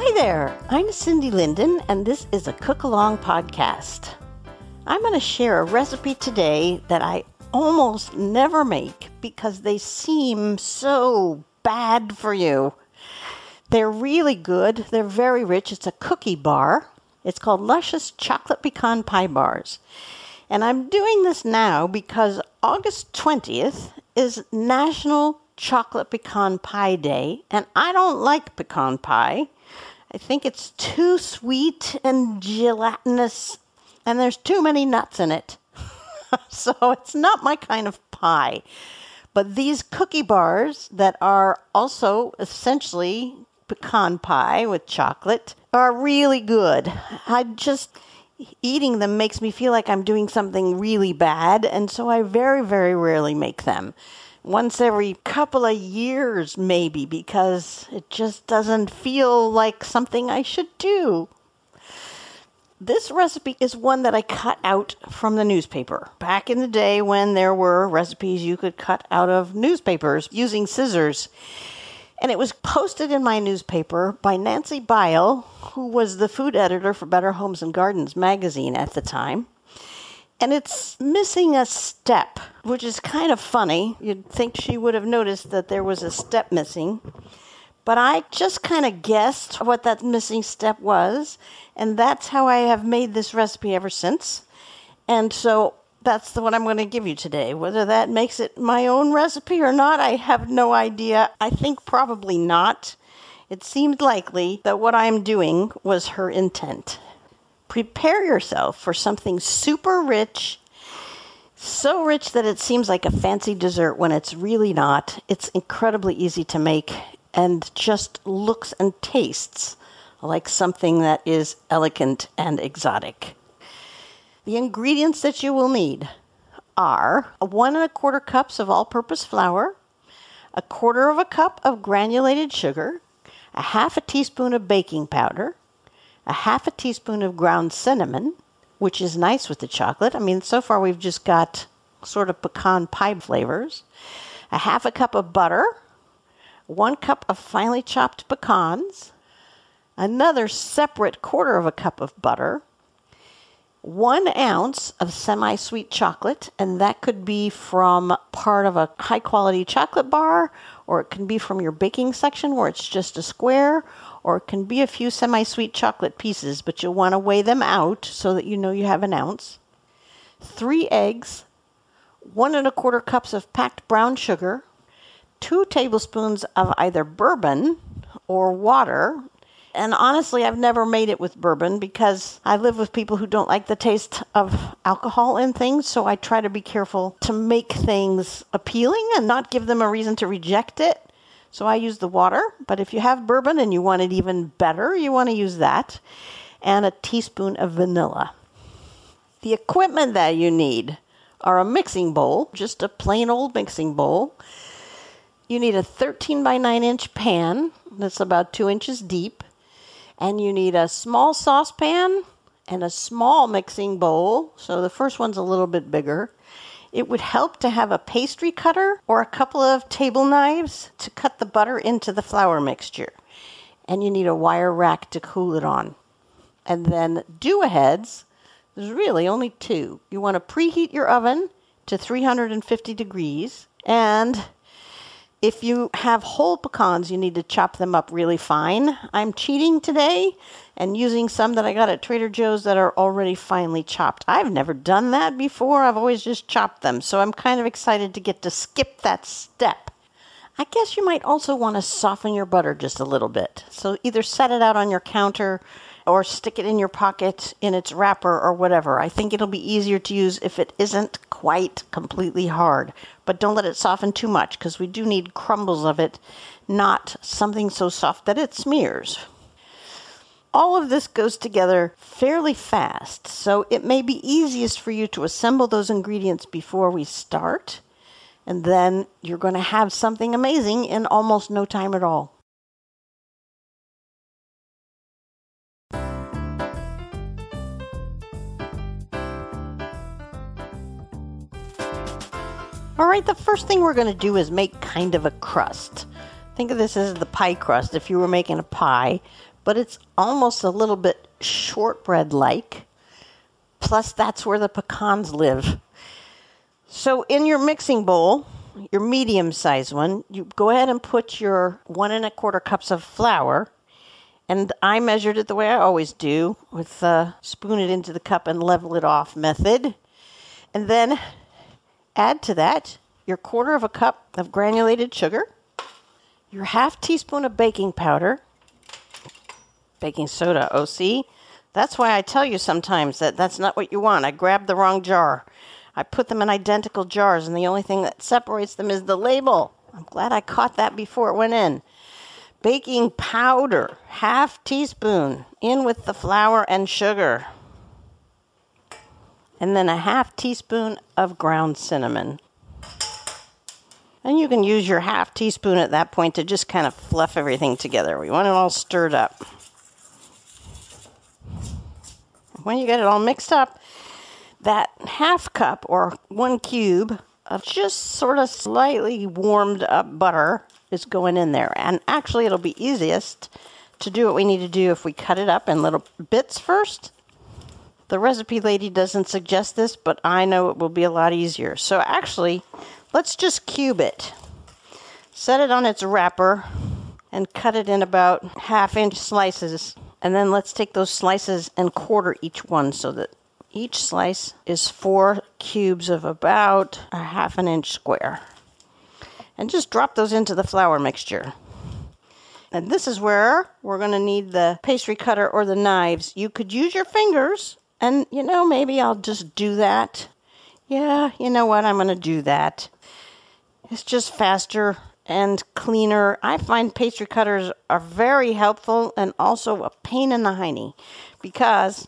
Hi there, I'm Cindy Linden, and this is a Cook-Along podcast. I'm going to share a recipe today that I almost never make because they seem so bad for you. They're really good. They're very rich. It's a cookie bar. It's called Luscious Chocolate Pecan Pie Bars. And I'm doing this now because August 20th is National Chocolate Pecan Pie Day, and I don't like pecan pie. I think it's too sweet and gelatinous, and there's too many nuts in it. So it's not my kind of pie. But these cookie bars that are also essentially pecan pie with chocolate are really good. Eating them makes me feel like I'm doing something really bad, and so I very, very rarely make them. Once every couple of years, maybe, because it just doesn't feel like something I should do. This recipe is one that I cut out from the newspaper. Back in the day when there were recipes you could cut out of newspapers using scissors. And it was posted in my newspaper by Nancy Bile, who was the food editor for Better Homes and Gardens magazine at the time. And it's missing a step, which is kind of funny. You'd think she would have noticed that there was a step missing. But I just kind of guessed what that missing step was. And that's how I have made this recipe ever since. And so that's what I'm going to give you today. Whether that makes it my own recipe or not, I have no idea. I think probably not. It seemed likely that what I'm doing was her intent. Prepare yourself for something super rich, so rich that it seems like a fancy dessert when it's really not. It's incredibly easy to make and just looks and tastes like something that is elegant and exotic. The ingredients that you will need are 1 1/4 cups of all-purpose flour, 1/4 cup of granulated sugar, 1/2 teaspoon of baking powder, 1/2 teaspoon of ground cinnamon, which is nice with the chocolate. I mean, so far we've just got sort of pecan pie flavors. 1/2 cup of butter, 1 cup of finely chopped pecans, another separate 1/4 cup of butter, 1 ounce of semi-sweet chocolate, and that could be from part of a high-quality chocolate bar, or it can be from your baking section where it's just a square, or it can be a few semi-sweet chocolate pieces, but you'll want to weigh them out so that you know you have 1 ounce. 3 eggs, 1 1/4 cups of packed brown sugar, 2 tablespoons of either bourbon or water. And honestly, I've never made it with bourbon because I live with people who don't like the taste of alcohol in things, so I try to be careful to make things appealing and not give them a reason to reject it. So I use the water, but if you have bourbon and you want it even better, you want to use that, and a teaspoon of vanilla. The equipment that you need are a mixing bowl, just a plain old mixing bowl. You need a 13 by 9 inch pan that's about 2 inches deep. And you need a small saucepan and a small mixing bowl. So the first one's a little bit bigger. It would help to have a pastry cutter or a couple of table knives to cut the butter into the flour mixture. And you need a wire rack to cool it on. And then do-aheads, there's really only 2. You want to preheat your oven to 350 degrees. And if you have whole pecans, you need to chop them up really fine. I'm cheating today and using some that I got at Trader Joe's that are already finely chopped. I've never done that before. I've always just chopped them. So I'm kind of excited to get to skip that step. I guess you might also want to soften your butter just a little bit. So either set it out on your counter or stick it in your pocket in its wrapper or whatever. I think it'll be easier to use if it isn't quite completely hard. But don't let it soften too much because we do need crumbles of it, not something so soft that it smears. All of this goes together fairly fast, so it may be easiest for you to assemble those ingredients before we start, and then you're going to have something amazing in almost no time at all. All right, the first thing we're going to do is make kind of a crust. Think of this as the pie crust if you were making a pie, but it's almost a little bit shortbread-like. Plus, that's where the pecans live. So in your mixing bowl, your medium-sized one, you go ahead and put your 1 1/4 cups of flour. And I measured it the way I always do, with spoon it into the cup and level it off method. And then add to that your 1/4 cup of granulated sugar, your 1/2 teaspoon of baking powder, baking soda, OC. That's why I tell you sometimes that that's not what you want. I grabbed the wrong jar. I put them in identical jars, and the only thing that separates them is the label. I'm glad I caught that before it went in. Baking powder, 1/2 teaspoon, in with the flour and sugar. And then a 1/2 teaspoon of ground cinnamon. And you can use your 1/2 teaspoon at that point to just kind of fluff everything together. We want it all stirred up. When you get it all mixed up, that 1/2 cup or 1 cube of just sort of slightly warmed up butter is going in there. And actually, it'll be easiest to do what we need to do if we cut it up in little bits first. The recipe lady doesn't suggest this, but I know it will be a lot easier. So actually, let's just cube it. Set it on its wrapper and cut it in about 1/2-inch slices. And then let's take those slices and quarter each one so that each slice is 4 cubes of about a 1/2 inch square. And just drop those into the flour mixture. And this is where we're going to need the pastry cutter or the knives. You could use your fingers, and maybe I'll just do that. Yeah, you know what? I'm going to do that. It's just faster and cleaner. I find pastry cutters are very helpful and also a pain in the hiney, because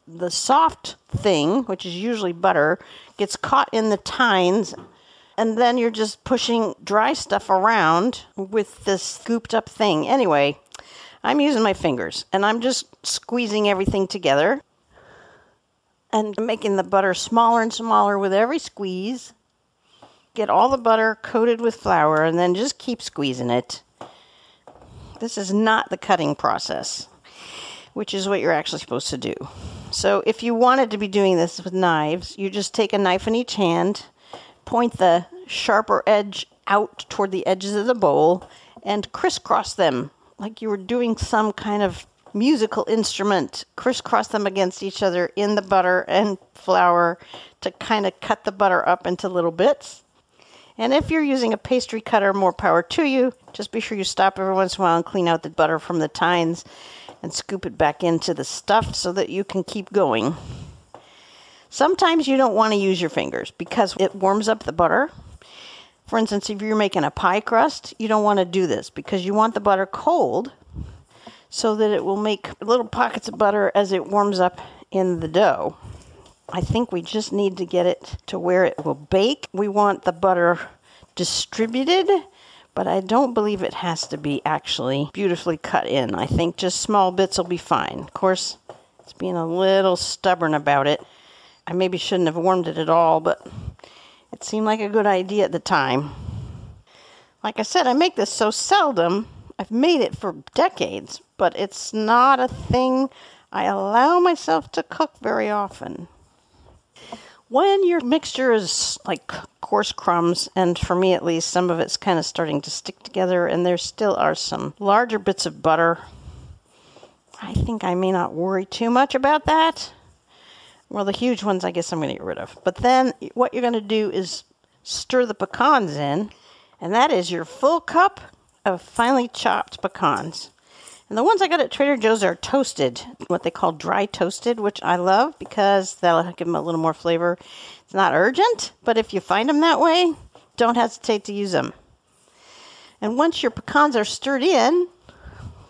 the soft thing, which is usually butter, gets caught in the tines, and then you're just pushing dry stuff around with this scooped up thing. Anyway, I'm using my fingers, and I'm just squeezing everything together and making the butter smaller and smaller with every squeeze. Get all the butter coated with flour, and then just keep squeezing it. This is not the cutting process, which is what you're actually supposed to do. So if you wanted to be doing this with knives, you just take a knife in each hand, point the sharper edge out toward the edges of the bowl, and crisscross them like you were doing some kind of musical instrument. Crisscross them against each other in the butter and flour to kind of cut the butter up into little bits. And if you're using a pastry cutter, more power to you. Just be sure you stop every once in a while and clean out the butter from the tines and scoop it back into the stuff so that you can keep going. Sometimes you don't want to use your fingers because it warms up the butter. For instance, if you're making a pie crust, you don't want to do this because you want the butter cold so that it will make little pockets of butter as it warms up in the dough. I think we just need to get it to where it will bake. We want the butter distributed, but I don't believe it has to be actually beautifully cut in. I think just small bits will be fine. Of course, it's being a little stubborn about it. I maybe shouldn't have warmed it at all, but it seemed like a good idea at the time. Like I said, I make this so seldom. I've made it for decades, but it's not a thing I allow myself to cook very often. When your mixture is like coarse crumbs, and for me at least, some of it's kind of starting to stick together, and there still are some larger bits of butter, I think I may not worry too much about that. Well, the huge ones I guess I'm going to get rid of. But then what you're going to do is stir the pecans in, and that is your full cup of finely chopped pecans. And the ones I got at Trader Joe's are toasted, what they call dry toasted, which I love because that'll give them a little more flavor. It's not urgent, but if you find them that way, don't hesitate to use them. And once your pecans are stirred in,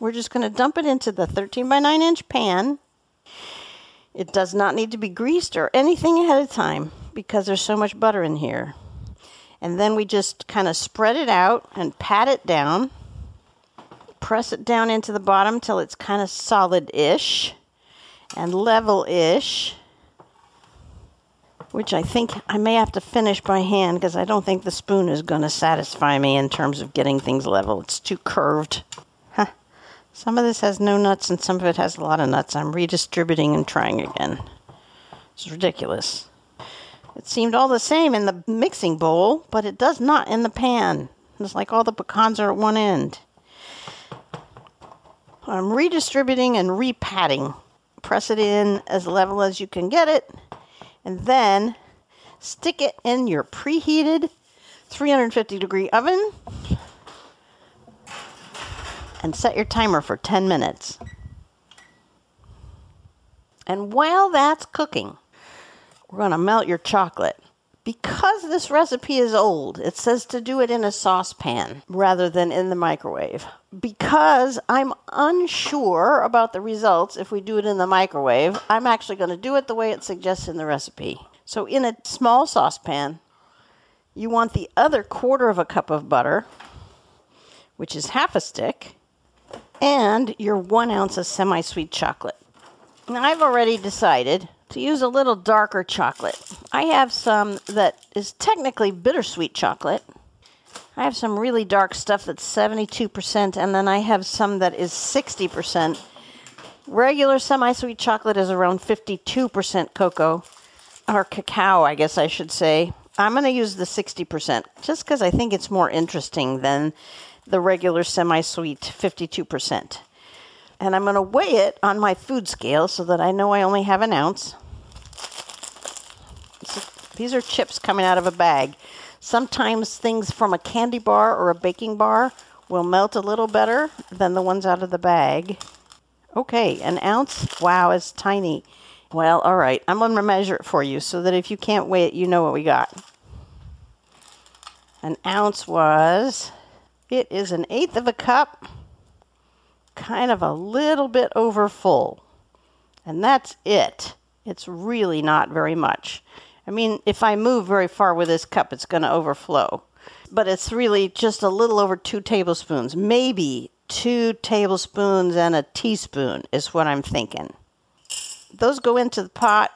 we're just going to dump it into the 13 by 9 inch pan. It does not need to be greased or anything ahead of time because there's so much butter in here. And then we just kind of spread it out and pat it down. Press it down into the bottom till it's kind of solid-ish and level-ish, which I think I may have to finish by hand because I don't think the spoon is going to satisfy me in terms of getting things level. It's too curved. Some of this has no nuts and some of it has a lot of nuts. I'm redistributing and trying again. It's ridiculous. It seemed all the same in the mixing bowl, but it does not in the pan. It's like all the pecans are at one end. I'm redistributing and repatting. Press it in as level as you can get it, and then stick it in your preheated 350-degree oven and set your timer for 10 minutes. And while that's cooking, we're going to melt your chocolate. Because this recipe is old, it says to do it in a saucepan rather than in the microwave. Because I'm unsure about the results if we do it in the microwave, I'm actually going to do it the way it suggests in the recipe. So in a small saucepan, you want the other 1/4 cup of butter, which is half a stick, and your 1 ounce of semi-sweet chocolate. Now I've already decided to use a little darker chocolate. I have some that is technically bittersweet chocolate. I have some really dark stuff that's 72%, and then I have some that is 60%. Regular semi-sweet chocolate is around 52% cocoa, or cacao, I guess I should say. I'm going to use the 60%, just because I think it's more interesting than the regular semi-sweet 52%. And I'm going to weigh it on my food scale so that I know I only have 1 ounce. These are chips coming out of a bag. Sometimes things from a candy bar or a baking bar will melt a little better than the ones out of the bag. Okay, 1 ounce? Wow, it's tiny. Well, all right, I'm going to measure it for you so that if you can't weigh it, you know what we got. 1 ounce was, it is 1/8 cup. Kind of a little bit over full. And that's it. It's really not very much. I mean, if I move very far with this cup, it's going to overflow. But it's really just a little over 2 tablespoons. Maybe 2 tablespoons and a teaspoon is what I'm thinking. Those go into the pot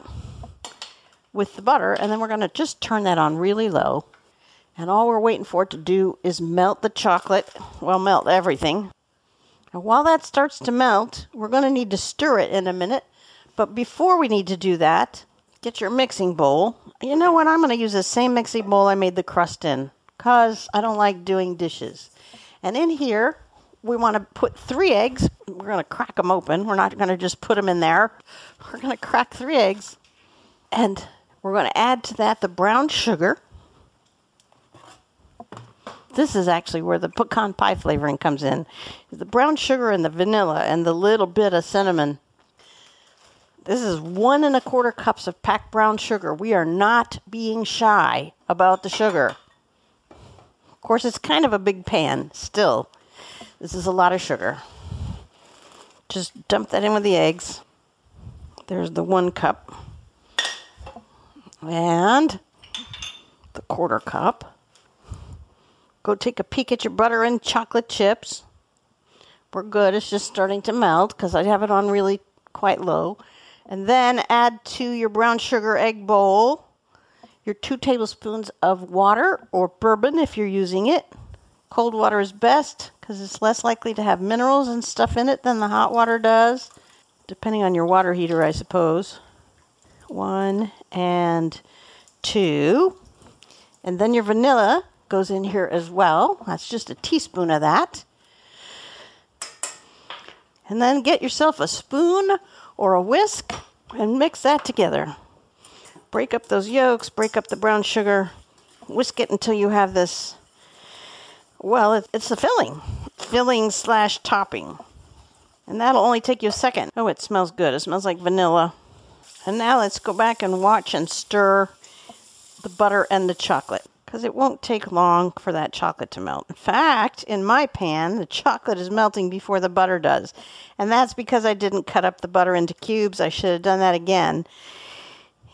with the butter, and then we're going to just turn that on really low. And all we're waiting for it to do is melt the chocolate. Well, melt everything. And while that starts to melt, we're going to need to stir it in a minute. But before we need to do that, get your mixing bowl. You know what? I'm going to use the same mixing bowl I made the crust in, because I don't like doing dishes. And in here, we want to put 3 eggs. We're going to crack them open. We're not going to just put them in there. We're going to crack 3 eggs. And we're going to add to that the brown sugar. This is actually where the pecan pie flavoring comes in. The brown sugar and the vanilla and the little bit of cinnamon. This is 1 1/4 cups of packed brown sugar. We are not being shy about the sugar. Of course, it's kind of a big pan still. This is a lot of sugar. Just dump that in with the eggs. There's the 1 cup. And the 1/4 cup. Go take a peek at your butter and chocolate chips. We're good. It's just starting to melt because I have it on really quite low. And then add to your brown sugar egg bowl your 2 tablespoons of water or bourbon if you're using it. Cold water is best because it's less likely to have minerals and stuff in it than the hot water does, depending on your water heater, I suppose. 1 and 2. And then your vanilla goes in here as well. That's just a teaspoon of that. And then get yourself a spoon or a whisk and mix that together. Break up those yolks, break up the brown sugar, whisk it until you have this, well, it's the filling / topping. And that'll only take you a second. Oh, it smells good. It smells like vanilla. And now let's go back and watch and stir the butter and the chocolate, because it won't take long for that chocolate to melt. In fact, in my pan, the chocolate is melting before the butter does. And that's because I didn't cut up the butter into cubes. I should have done that again.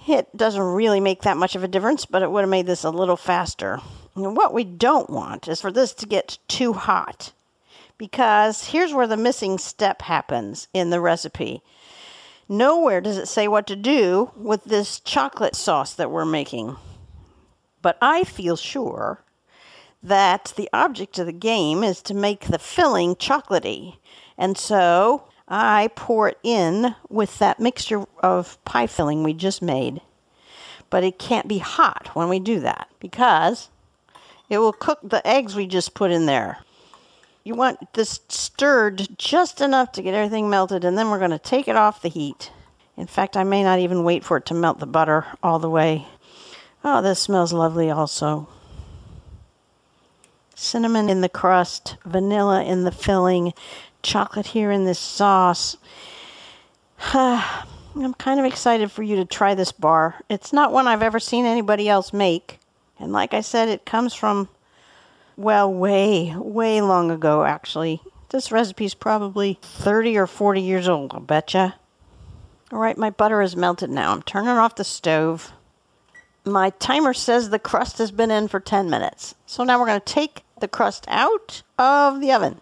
It doesn't really make that much of a difference, but it would have made this a little faster. And what we don't want is for this to get too hot, because here's where the missing step happens in the recipe. Nowhere does it say what to do with this chocolate sauce that we're making. But I feel sure that the object of the game is to make the filling chocolatey. And so I pour it in with that mixture of pie filling we just made. But it can't be hot when we do that because it will cook the eggs we just put in there. You want this stirred just enough to get everything melted, and then we're going to take it off the heat. In fact, I may not even wait for it to melt the butter all the way. Oh, this smells lovely also. Cinnamon in the crust, vanilla in the filling, chocolate here in this sauce. I'm kind of excited for you to try this bar. It's not one I've ever seen anybody else make. And like I said, it comes from, well, way long ago, actually. This recipe's probably 30 or 40 years old, I'll betcha. All right, my butter is melted now. I'm turning off the stove. My timer says the crust has been in for 10 minutes. So now we're going to take the crust out of the oven.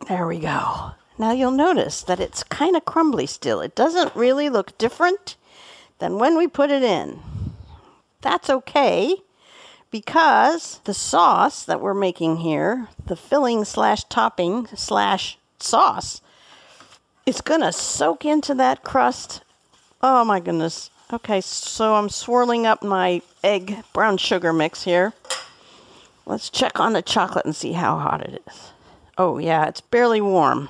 There we go. Now you'll notice that it's kind of crumbly still. It doesn't really look different than when we put it in. That's okay because the sauce that we're making here, the filling slash topping slash sauce, it's going to soak into that crust. Oh my goodness. Okay, so I'm swirling up my egg brown sugar mix here. Let's check on the chocolate and see how hot it is. Oh yeah, it's barely warm.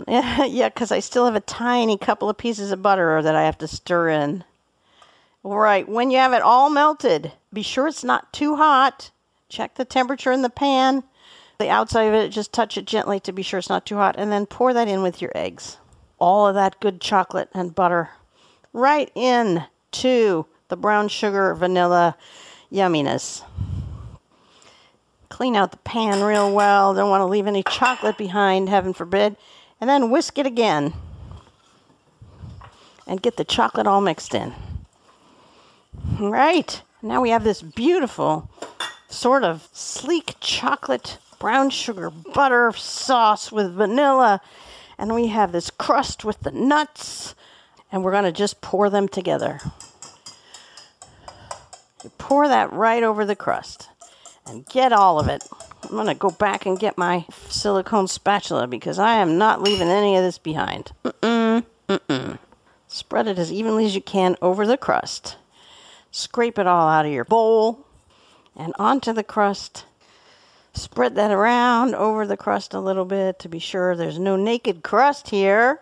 Yeah, because I still have a tiny couple of pieces of butter that I have to stir in. All right, when you have it all melted, be sure it's not too hot. Check the temperature in the pan. The outside of it, just touch it gently to be sure it's not too hot. And then pour that in with your eggs. All of that good chocolate and butter right in to the brown sugar vanilla yumminess. Clean out the pan real well. Don't want to leave any chocolate behind, heaven forbid. And then whisk it again. And get the chocolate all mixed in. All right. Now we have this beautiful sort of sleek chocolate brown sugar butter sauce with vanilla. And we have this crust with the nuts. And we're going to just pour them together. You pour that right over the crust. And get all of it. I'm going to go back and get my silicone spatula because I am not leaving any of this behind. Spread it as evenly as you can over the crust. Scrape it all out of your bowl and onto the crust. Spread that around over the crust a little bit to be sure there's no naked crust here.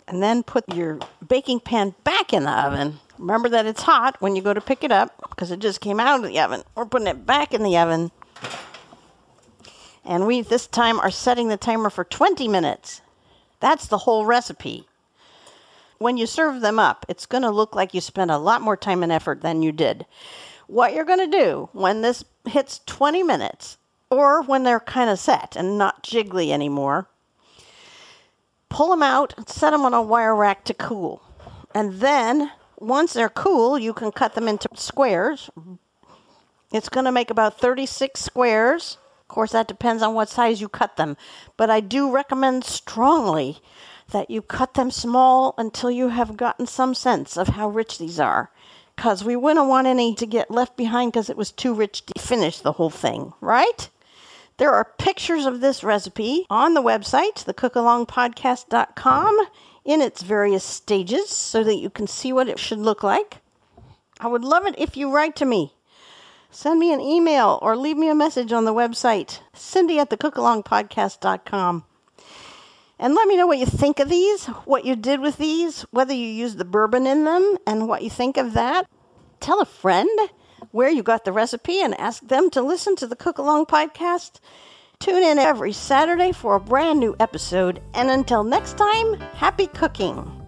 And then put your baking pan back in the oven. Remember that it's hot when you go to pick it up because it just came out of the oven. We're putting it back in the oven. And we, this time, are setting the timer for 20 minutes. That's the whole recipe. When you serve them up, it's going to look like you spent a lot more time and effort than you did. What you're going to do when this hits 20 minutes, or when they're kind of set and not jiggly anymore, pull them out and set them on a wire rack to cool. And then, once they're cool, you can cut them into squares. It's going to make about 36 squares. Of course, that depends on what size you cut them. But I do recommend strongly that you cut them small until you have gotten some sense of how rich these are. Because we wouldn't want any to get left behind because it was too rich to finish the whole thing, right? There are pictures of this recipe on the website, thecookalongpodcast.com, in its various stages so that you can see what it should look like. I would love it if you write to me. Send me an email or leave me a message on the website, Cindy@thecookalongpodcast.com. And let me know what you think of these, what you did with these, whether you used the bourbon in them, and what you think of that. Tell a friend where you got the recipe and ask them to listen to the Cook Along podcast. Tune in every Saturday for a brand new episode. And until next time, happy cooking.